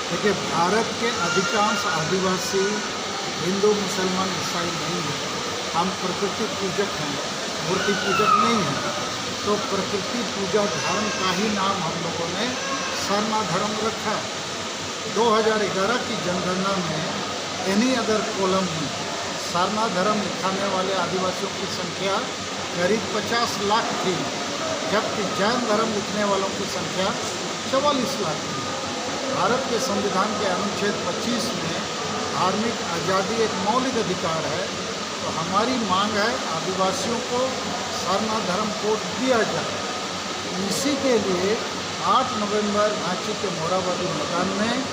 देखिए, भारत के अधिकांश आदिवासी हिंदू, मुसलमान, ईसाई नहीं हैं। हम प्रकृति पूजक हैं, मूर्ति पूजक नहीं हैं। तो प्रकृति पूजा धर्म का ही नाम हम लोगों ने सरना धर्म रखा है। 2011 की जनगणना में एनी अदर कॉलम में सरना धर्म लिखाने वाले आदिवासियों की संख्या करीब 50 लाख थी, जबकि जैन धर्म लिखने वालों की संख्या 44 लाख थी। भारत के संविधान के अनुच्छेद 25 में धार्मिक आज़ादी एक मौलिक अधिकार है। तो हमारी मांग है आदिवासियों को सरना धर्म कोड दिया जाए। इसी के लिए 8 नवंबर रांची के मोराबादी मैदान में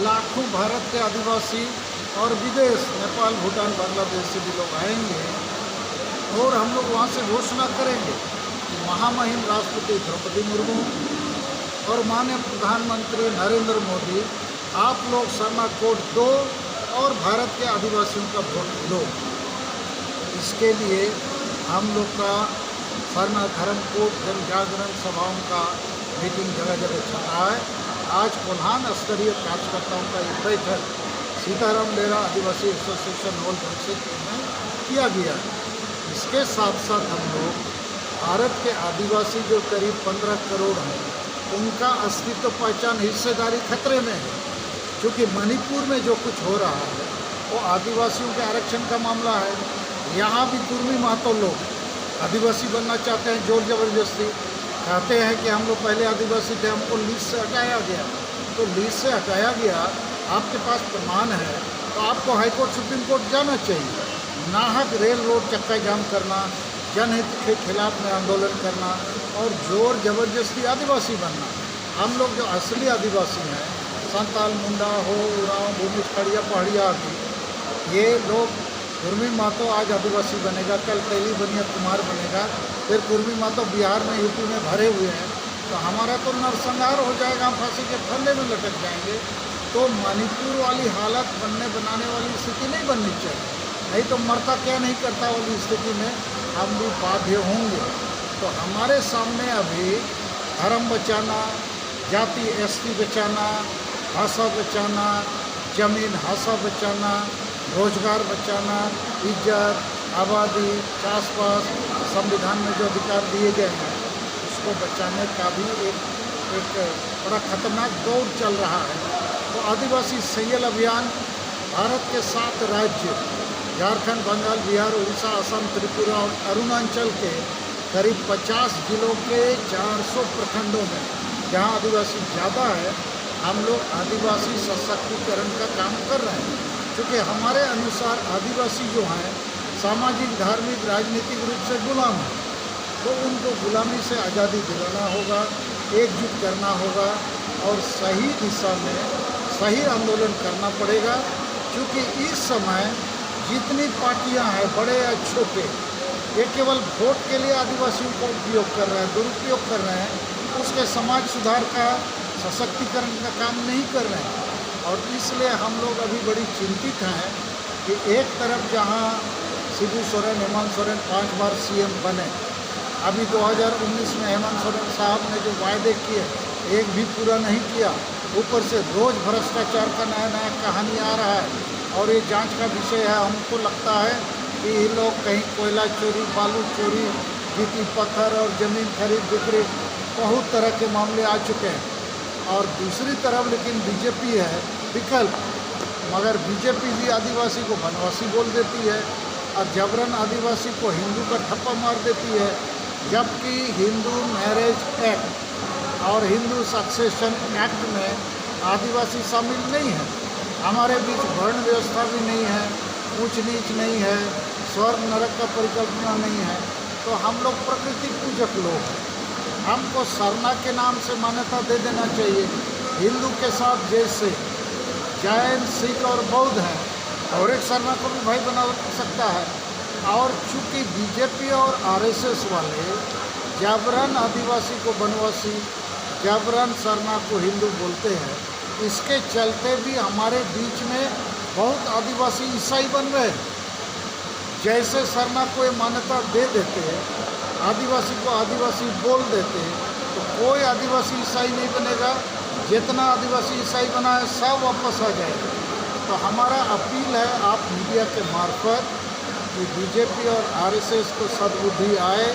लाखों भारत के आदिवासी और विदेश, नेपाल, भूटान, बांग्लादेश से भी लोग आएंगे और हम लोग वहाँ से घोषणा करेंगे कि महामहिम राष्ट्रपति द्रौपदी मुर्मू और माननीय प्रधानमंत्री नरेंद्र मोदी, आप लोग सरना कोड दो और भारत के आदिवासियों का वोट लो। इसके लिए हम लोग का सरना धर्म कोड जन जागरण सभाओं का मीटिंग जगह जगह चल रहा है। आज कोल्हान स्तरीय कार्यकर्ताओं का एक बैठक सीताराम डेरा आदिवासी एसोसिएशन हॉल जमशेदपुर में किया गया। इसके साथ साथ हम लोग भारत के आदिवासी जो करीब 15 करोड़ हैं, उनका अस्तित्व, पहचान, हिस्सेदारी खतरे में है। क्योंकि मणिपुर में जो कुछ हो रहा है वो आदिवासियों के आरक्षण का मामला है। यहाँ भी कुर्मी महतो लोग आदिवासी बनना चाहते हैं, जोर जबरदस्ती कहते हैं कि हम लोग पहले आदिवासी थे, हमको लिस्ट से हटाया गया। तो लिस्ट से हटाया गया, आपके पास प्रमाण है तो आपको हाईकोर्ट, सुप्रीम कोर्ट जाना चाहिए। नाहक रेल रोड चक्का जाम करना, जनहित के खिलाफ में आंदोलन करना और जोर जबरदस्ती आदिवासी बनना। हम लोग जो असली आदिवासी हैं, संताल, मुंडा हो, उरांव, भूमिज, खड़िया, पहाड़िया आदि, ये लोग कुर्मी महतो आज आदिवासी बनेगा, कल कैली बनिया कुमार बनेगा, फिर कुर्मी महतो बिहार में, यूपी में भरे हुए हैं। तो हमारा तो नरसंहार हो जाएगा, हम फांसी के फंदे में लटक जाएंगे। तो मणिपुर वाली हालत बनाने वाली स्थिति नहीं बननी चाहिए। नहीं तो मरता क्या नहीं करता वाली स्थिति में हम भी बाध्य होंगे। तो हमारे सामने अभी धर्म बचाना, जाति एसटी बचाना, भाषा बचाना, जमीन हासा बचाना, रोजगार बचाना, इज्जत, आबादी, आसपास, संविधान में जो अधिकार दिए गए हैं उसको बचाने का भी एक बड़ा खतरनाक दौर चल रहा है। तो आदिवासी संयल अभियान भारत के 7 राज्य झारखंड, बंगाल, बिहार, उड़ीसा, असम, त्रिपुरा और अरुणाचल के करीब 50 जिलों के 400 प्रखंडों में जहां आदिवासी ज़्यादा है, हम लोग आदिवासी सशक्तिकरण का काम कर रहे हैं। क्योंकि हमारे अनुसार आदिवासी जो हैं सामाजिक, धार्मिक, राजनीतिक रूप से गुलाम हैं। तो उनको गुलामी से आज़ादी दिलाना होगा, एकजुट करना होगा और सही दिशा में सही आंदोलन करना पड़ेगा। क्योंकि इस समय जितनी पार्टियां हैं, बड़े या छोटे, ये केवल वोट के लिए आदिवासियों को उपयोग कर रहे हैं, दुरुपयोग कर रहे हैं। उसके समाज सुधार का, सशक्तिकरण का काम नहीं कर रहे हैं। और इसलिए हम लोग अभी बड़ी चिंतित हैं कि एक तरफ जहां शिबू सोरेन, हेमंत सोरेन 5 बार सीएम बने, अभी 2019 में हेमंत सोरेन साहब ने जो वायदे किए एक भी पूरा नहीं किया। ऊपर से रोज़ भ्रष्टाचार का नया नया कहानी आ रहा है और ये जांच का विषय है। हमको लगता है कि ये लोग कहीं कोयला चोरी, बालू चोरी, गिट्टी पत्थर और ज़मीन खरीद बिक्री, बहुत तरह के मामले आ चुके हैं। और दूसरी तरफ लेकिन बीजेपी है विकल्प, मगर बीजेपी भी आदिवासी को वनवासी बोल देती है और जबरन आदिवासी को हिंदू का ठप्पा मार देती है। जबकि हिंदू मैरिज एक्ट और हिंदू सक्सेशन एक्ट में आदिवासी शामिल नहीं है। हमारे बीच वर्ण व्यवस्था भी नहीं है, ऊंच नीच नहीं है, स्वर्ग नरक का परिकल्पना नहीं है। तो हम लोग प्रकृति पूजक लोग हैं। हमको सरना के नाम से मान्यता दे देना चाहिए। हिंदू के साथ जैसे जैन, सिख और बौद्ध हैं, और एक सरना को भी भाई बना सकता है। और चूँकि बीजेपी और आरएसएस वाले जबरन आदिवासी को वनवासी, जबरन सरना को हिंदू बोलते हैं, इसके चलते भी हमारे बीच में बहुत आदिवासी ईसाई बन रहे हैं। जैसे सरना को ये मान्यता दे देते हैं, आदिवासी को आदिवासी बोल देते हैं, तो कोई आदिवासी ईसाई नहीं बनेगा, जितना आदिवासी ईसाई बना है सब वापस आ जाएगा। तो हमारा अपील है आप मीडिया के मार्फत कि बीजेपी और आरएसएस को सद्बुद्धि आए,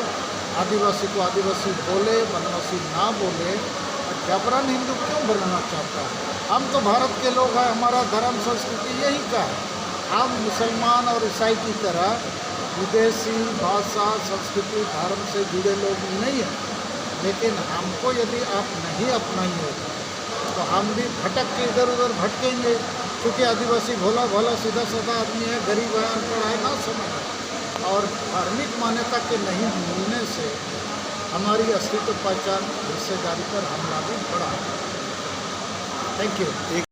आदिवासी को आदिवासी बोले, वनवासी ना बोले। और जबरन हिंदू क्यों बनना चाहता है? हम तो भारत के लोग हैं, हमारा धर्म संस्कृति यही का है। हम मुसलमान और ईसाई की तरह विदेशी भाषा संस्कृति धर्म से जुड़े लोग नहीं हैं। लेकिन हमको यदि आप नहीं अपनाएंगे तो हम भी भटक के इधर उधर भटकेंगे, क्योंकि आदिवासी भोला भोला सीधा साधा आदमी है, गरीब है, अनपढ़ है, ना समझ। और धार्मिक मान्यता के नहीं मिलने से हमारी अस्तित्व पहचान हिस्सेदारी पर हमला भी पड़ा। Thank you.